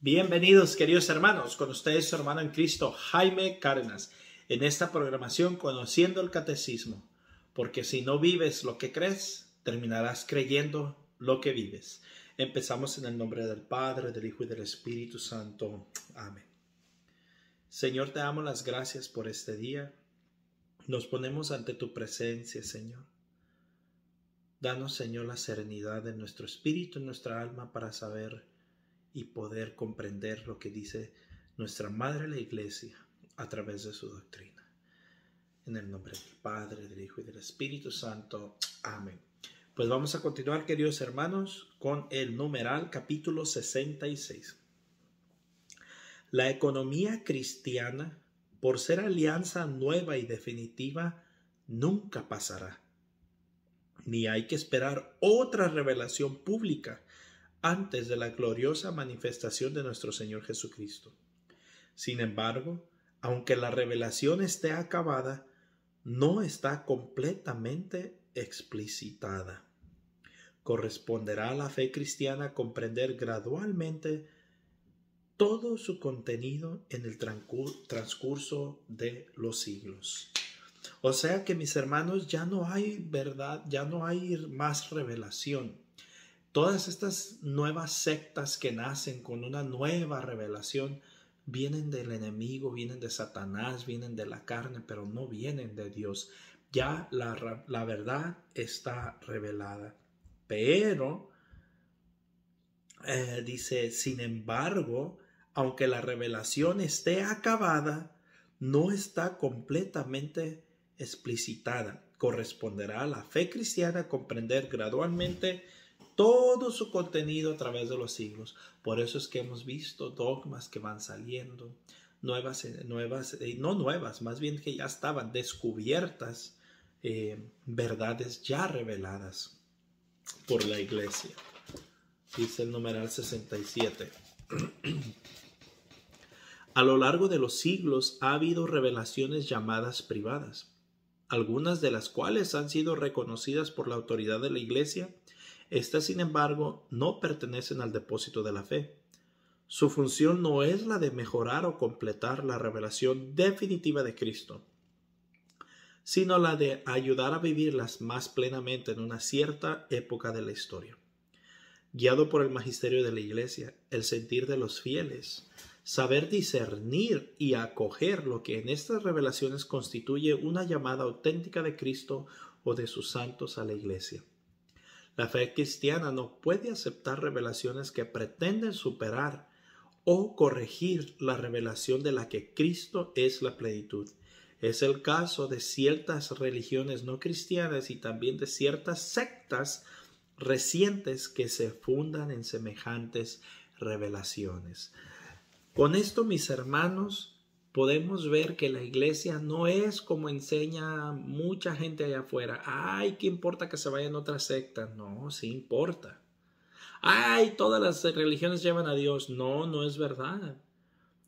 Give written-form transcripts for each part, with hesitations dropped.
Bienvenidos, queridos hermanos, con ustedes su hermano en Cristo, Jaime Cárdenas, en esta programación Conociendo el Catecismo, porque si no vives lo que crees, terminarás creyendo lo que vives. Empezamos en el nombre del Padre, del Hijo y del Espíritu Santo. Amén. Señor, te damos las gracias por este día. Nos ponemos ante tu presencia, Señor. Danos, Señor, la serenidad de nuestro espíritu y nuestra alma para saber y poder comprender lo que dice nuestra Madre la Iglesia a través de su doctrina. En el nombre del Padre, del Hijo y del Espíritu Santo. Amén. Pues vamos a continuar, queridos hermanos, con el numeral capítulo 66. La economía cristiana, por ser alianza nueva y definitiva, nunca pasará. Ni hay que esperar otra revelación pública antes de la gloriosa manifestación de nuestro Señor Jesucristo. Sin embargo, aunque la revelación esté acabada, no está completamente explicitada. Corresponderá a la fe cristiana comprender gradualmente todo su contenido en el transcurso de los siglos. O sea que, mis hermanos, ya no hay verdad, ya no hay más revelación. Todas estas nuevas sectas que nacen con una nueva revelación vienen del enemigo, vienen de Satanás, vienen de la carne, pero no vienen de Dios. Ya la verdad está revelada. Pero, dice, sin embargo, aunque la revelación esté acabada, no está completamente explicitada. Corresponderá a la fe cristiana comprender gradualmente todo su contenido a través de los siglos. Por eso es que hemos visto dogmas que van saliendo, no nuevas, más bien que ya estaban descubiertas, verdades ya reveladas por la Iglesia. Dice el numeral 67. A lo largo de los siglos ha habido revelaciones llamadas privadas, algunas de las cuales han sido reconocidas por la autoridad de la Iglesia. Estas, sin embargo, no pertenecen al depósito de la fe. Su función no es la de mejorar o completar la revelación definitiva de Cristo, sino la de ayudar a vivirlas más plenamente en una cierta época de la historia. Guiado por el magisterio de la Iglesia, el sentir de los fieles, saber discernir y acoger lo que en estas revelaciones constituye una llamada auténtica de Cristo o de sus santos a la Iglesia. La fe cristiana no puede aceptar revelaciones que pretenden superar o corregir la revelación de la que Cristo es la plenitud. Es el caso de ciertas religiones no cristianas y también de ciertas sectas recientes que se fundan en semejantes revelaciones. Con esto, mis hermanos, podemos ver que la Iglesia no es como enseña mucha gente allá afuera. Ay, ¿qué importa que se vayan a otra secta? No, sí importa. Ay, todas las religiones llevan a Dios. No, no es verdad.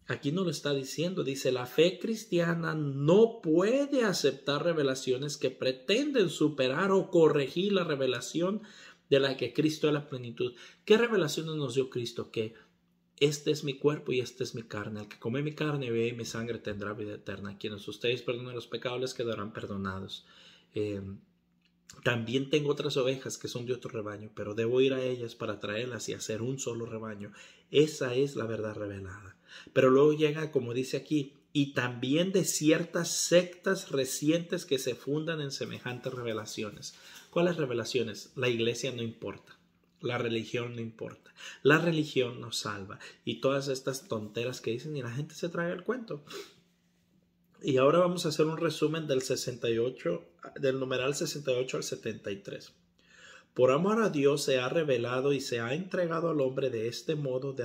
Aquí no lo está diciendo. Dice, la fe cristiana no puede aceptar revelaciones que pretenden superar o corregir la revelación de la que Cristo es la plenitud. ¿Qué revelaciones nos dio Cristo? Que este es mi cuerpo y esta es mi carne. El que come mi carne y bebe mi sangre tendrá vida eterna. Quienes ustedes perdonen los pecados les quedarán perdonados. También tengo otras ovejas que son de otro rebaño, pero debo ir a ellas para traerlas y hacer un solo rebaño. Esa es la verdad revelada. Pero luego llega, como dice aquí, y también de ciertas sectas recientes que se fundan en semejantes revelaciones. ¿Cuáles revelaciones? La Iglesia no importa. La religión no importa. La religión nos salva. Y todas estas tonteras que dicen y la gente se traga el cuento. Y ahora vamos a hacer un resumen del numeral 68 al 73. Por amor a Dios se ha revelado y se ha entregado al hombre de este modo.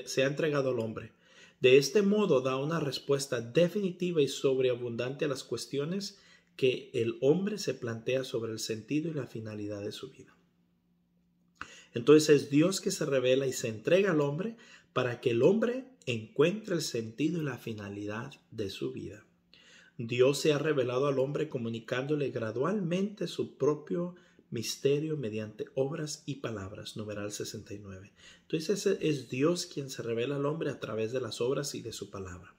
Se ha entregado al hombre. De este modo da una respuesta definitiva y sobreabundante a las cuestiones que el hombre se plantea sobre el sentido y la finalidad de su vida. Entonces es Dios que se revela y se entrega al hombre para que el hombre encuentre el sentido y la finalidad de su vida. Dios se ha revelado al hombre comunicándole gradualmente su propio misterio mediante obras y palabras. Numeral 69. Entonces es Dios quien se revela al hombre a través de las obras y de su palabra.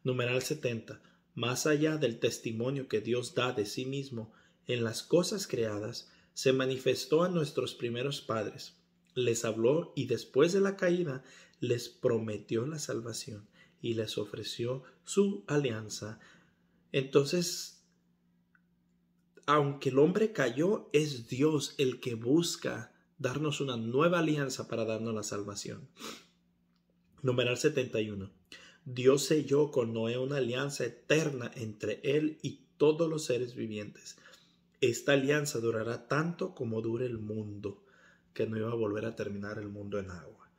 Numeral 70. Más allá del testimonio que Dios da de sí mismo en las cosas creadas, se manifestó a nuestros primeros padres, les habló y después de la caída les prometió la salvación y les ofreció su alianza. Entonces, aunque el hombre cayó, es Dios el que busca darnos una nueva alianza para darnos la salvación. Numeral 71. Dios selló con Noé una alianza eterna entre él y todos los seres vivientes. Esta alianza durará tanto como dure el mundo, que no iba a volver a terminar el mundo en agua.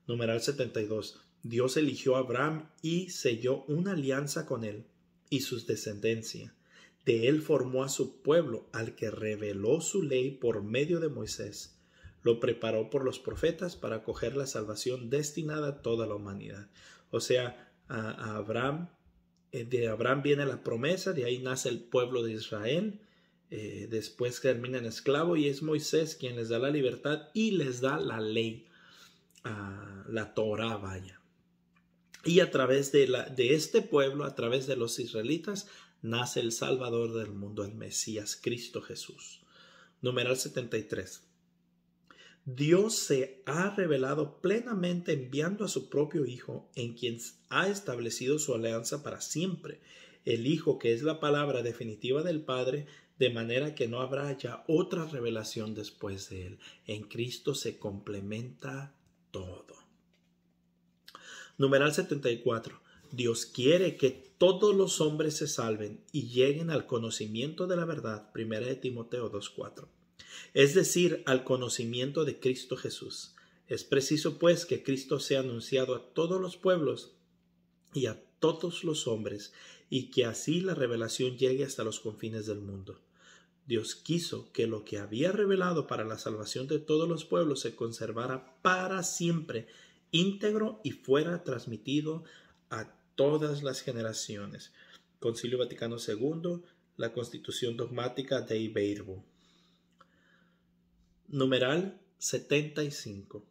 Numeral 72. Dios eligió a Abraham y selló una alianza con él y su descendencia. De él formó a su pueblo, al que reveló su ley por medio de Moisés. Lo preparó por los profetas para acoger la salvación destinada a toda la humanidad. O sea, a Abraham, de Abraham viene la promesa, de ahí nace el pueblo de Israel. Después termina en esclavo y es Moisés quien les da la libertad y les da la ley, la Torá, vaya. Y a través de este pueblo, a través de los israelitas, nace el Salvador del mundo, el Mesías, Cristo Jesús. Numeral 73. Dios se ha revelado plenamente enviando a su propio Hijo, en quien ha establecido su alianza para siempre. El Hijo, que es la palabra definitiva del Padre, de manera que no habrá ya otra revelación después de él. En Cristo se complementa todo. Numeral 74. Dios quiere que todos los hombres se salven y lleguen al conocimiento de la verdad. 1 Timoteo 2:4. Es decir, al conocimiento de Cristo Jesús. Es preciso, pues, que Cristo sea anunciado a todos los pueblos y a todos los hombres, y que así la revelación llegue hasta los confines del mundo. Dios quiso que lo que había revelado para la salvación de todos los pueblos se conservara para siempre, íntegro, y fuera transmitido a todas las generaciones. Concilio Vaticano II, la Constitución Dogmática Dei Verbum. Numeral 75.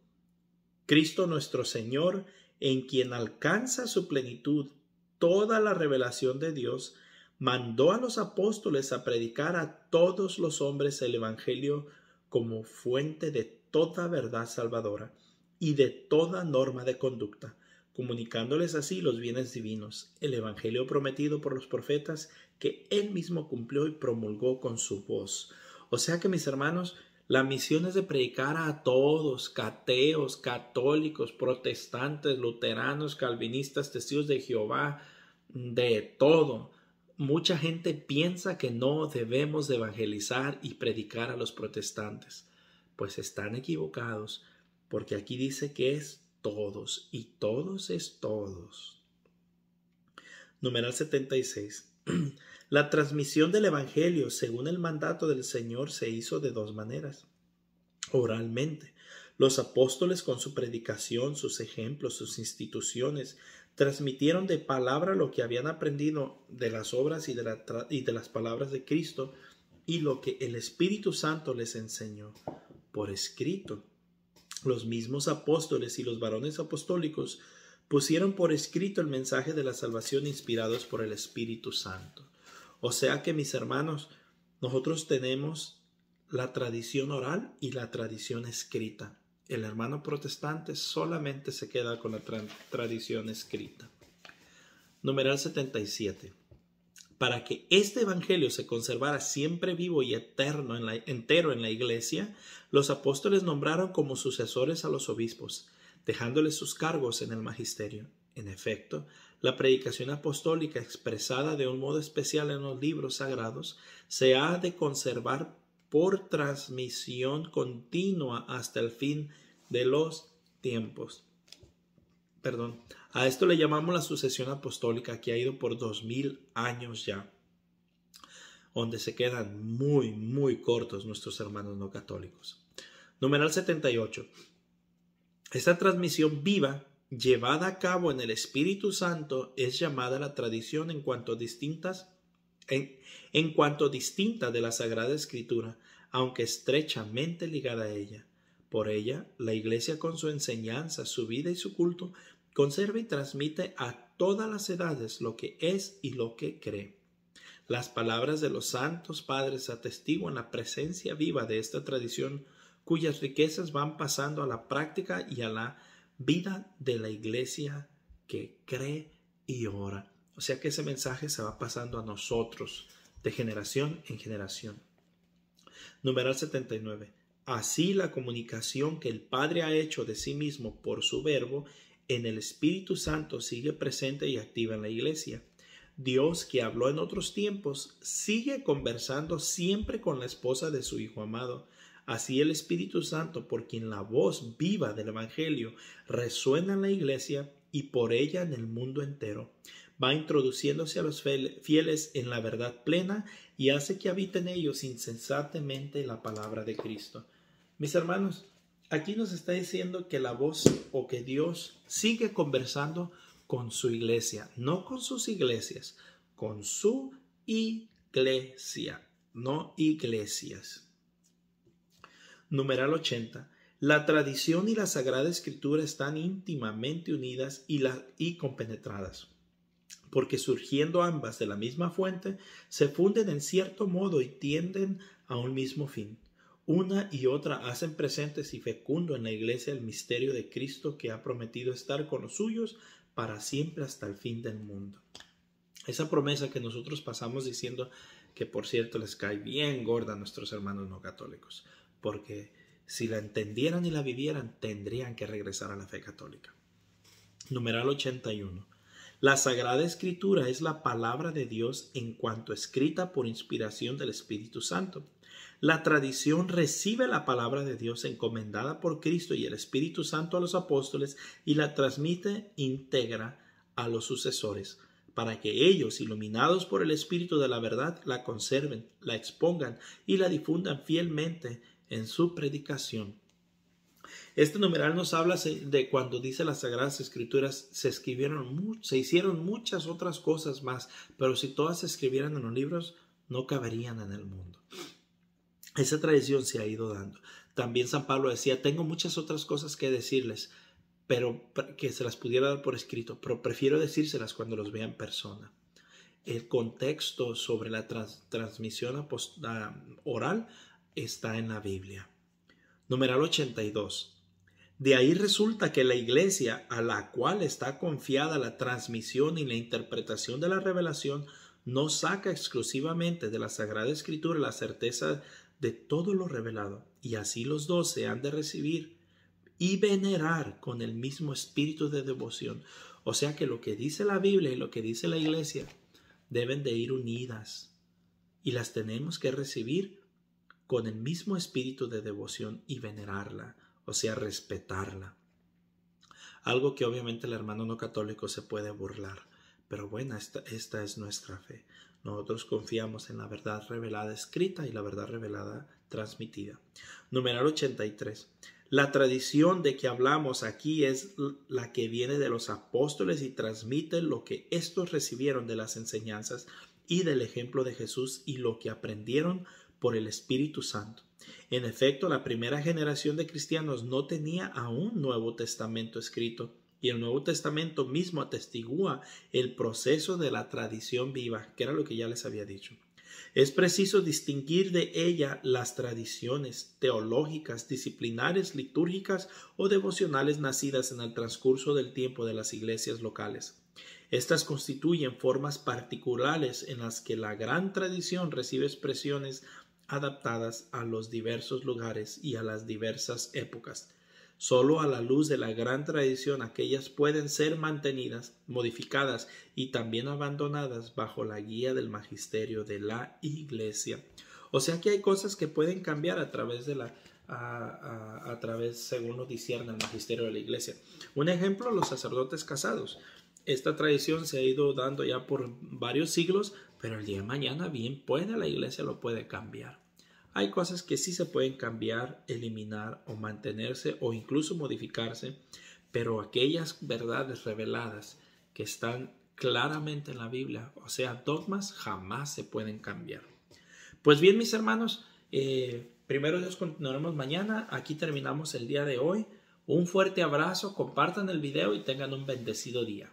Cristo nuestro Señor, en quien alcanza su plenitud toda la revelación de Dios, mandó a los apóstoles a predicar a todos los hombres el Evangelio como fuente de toda verdad salvadora y de toda norma de conducta, comunicándoles así los bienes divinos, el Evangelio prometido por los profetas que él mismo cumplió y promulgó con su voz. O sea que, mis hermanos, la misión es de predicar a todos, ateos, católicos, protestantes, luteranos, calvinistas, testigos de Jehová, de todo. Mucha gente piensa que no debemos de evangelizar y predicar a los protestantes. Pues están equivocados, porque aquí dice que es todos, y todos es todos. Numeral 76. La transmisión del Evangelio, según el mandato del Señor, se hizo de dos maneras. Oralmente, los apóstoles con su predicación, sus ejemplos, sus instituciones, transmitieron de palabra lo que habían aprendido de las obras y de las palabras de Cristo y lo que el Espíritu Santo les enseñó por escrito. Los mismos apóstoles y los varones apostólicos pusieron por escrito el mensaje de la salvación inspirados por el Espíritu Santo. O sea que, mis hermanos, nosotros tenemos la tradición oral y la tradición escrita. El hermano protestante solamente se queda con la tradición escrita. Numeral 77. Para que este evangelio se conservara siempre vivo y entero en la iglesia, los apóstoles nombraron como sucesores a los obispos, dejándoles sus cargos en el magisterio. En efecto, la predicación apostólica expresada de un modo especial en los libros sagrados se ha de conservar por transmisión continua hasta el fin de los tiempos. A esto le llamamos la sucesión apostólica, que ha ido por 2000 años ya, donde se quedan muy, muy cortos nuestros hermanos no católicos. Numeral 78. Esta transmisión viva, llevada a cabo en el Espíritu Santo, es llamada la tradición en cuanto distinta de la Sagrada Escritura, aunque estrechamente ligada a ella. Por ella, la Iglesia con su enseñanza, su vida y su culto, conserva y transmite a todas las edades lo que es y lo que cree. Las palabras de los santos padres atestiguan la presencia viva de esta tradición, cuyas riquezas van pasando a la práctica y a la vida de la Iglesia que cree y ora. O sea que ese mensaje se va pasando a nosotros de generación en generación. Numeral 79. Así la comunicación que el Padre ha hecho de sí mismo por su Verbo en el Espíritu Santo sigue presente y activa en la Iglesia. Dios, que habló en otros tiempos, sigue conversando siempre con la esposa de su Hijo amado. Así el Espíritu Santo, por quien la voz viva del Evangelio resuena en la Iglesia y por ella en el mundo entero, va introduciéndose a los fieles en la verdad plena y hace que habiten ellos incesantemente la palabra de Cristo. Mis hermanos, aquí nos está diciendo que la voz o que Dios sigue conversando con su iglesia, no con sus iglesias, con su iglesia, no iglesias. Numeral 80. La tradición y la Sagrada Escritura están íntimamente unidas y compenetradas, porque surgiendo ambas de la misma fuente, se funden en cierto modo y tienden a un mismo fin. Una y otra hacen presentes y fecundo en la Iglesia el misterio de Cristo, que ha prometido estar con los suyos para siempre hasta el fin del mundo. Esa promesa que nosotros pasamos diciendo, que por cierto les cae bien gorda a nuestros hermanos no católicos, porque si la entendieran y la vivieran, tendrían que regresar a la fe católica. Numeral 81. La Sagrada Escritura es la palabra de Dios en cuanto escrita por inspiración del Espíritu Santo. La tradición recibe la palabra de Dios encomendada por Cristo y el Espíritu Santo a los apóstoles y la transmite íntegra a los sucesores, para que ellos, iluminados por el Espíritu de la verdad, la conserven, la expongan y la difundan fielmente en su predicación. Este numeral nos habla de cuando dice las Sagradas Escrituras, se hicieron muchas otras cosas más, pero si todas se escribieran en los libros, no caberían en el mundo. Esa tradición se ha ido dando. También San Pablo decía, tengo muchas otras cosas que decirles, pero que se las pudiera dar por escrito, pero prefiero decírselas cuando los vea en persona. El contexto sobre la transmisión oral está en la Biblia. Numeral 82. De ahí resulta que la Iglesia, a la cual está confiada la transmisión y la interpretación de la revelación, no saca exclusivamente de la Sagrada Escritura la certeza de todo lo revelado, y así los dos se han de recibir y venerar con el mismo espíritu de devoción. O sea que lo que dice la Biblia y lo que dice la Iglesia deben de ir unidas y las tenemos que recibir con el mismo espíritu de devoción y venerarla, o sea, respetarla. Algo que obviamente el hermano no católico se puede burlar, pero bueno, esta es nuestra fe. Nosotros confiamos en la verdad revelada escrita y la verdad revelada transmitida. Numeral 83. La tradición de que hablamos aquí es la que viene de los apóstoles y transmite lo que éstos recibieron de las enseñanzas y del ejemplo de Jesús y lo que aprendieron por el Espíritu Santo. En efecto, la primera generación de cristianos no tenía aún Nuevo Testamento escrito, y el Nuevo Testamento mismo atestigua el proceso de la tradición viva, que era lo que ya les había dicho. Es preciso distinguir de ella las tradiciones teológicas, disciplinares, litúrgicas o devocionales nacidas en el transcurso del tiempo de las iglesias locales. Estas constituyen formas particulares en las que la gran tradición recibe expresiones adaptadas a los diversos lugares y a las diversas épocas. Solo a la luz de la gran tradición aquellas pueden ser mantenidas, modificadas y también abandonadas bajo la guía del magisterio de la Iglesia. O sea que hay cosas que pueden cambiar a través de según lo discierne el magisterio de la Iglesia. Un ejemplo, los sacerdotes casados. Esta tradición se ha ido dando ya por varios siglos, pero el día de mañana bien puede, la Iglesia lo puede cambiar. Hay cosas que sí se pueden cambiar, eliminar o mantenerse o incluso modificarse, pero aquellas verdades reveladas que están claramente en la Biblia, o sea, dogmas, jamás se pueden cambiar. Pues bien, mis hermanos, Primero Dios, continuaremos mañana. Aquí terminamos el día de hoy. Un fuerte abrazo, compartan el video y tengan un bendecido día.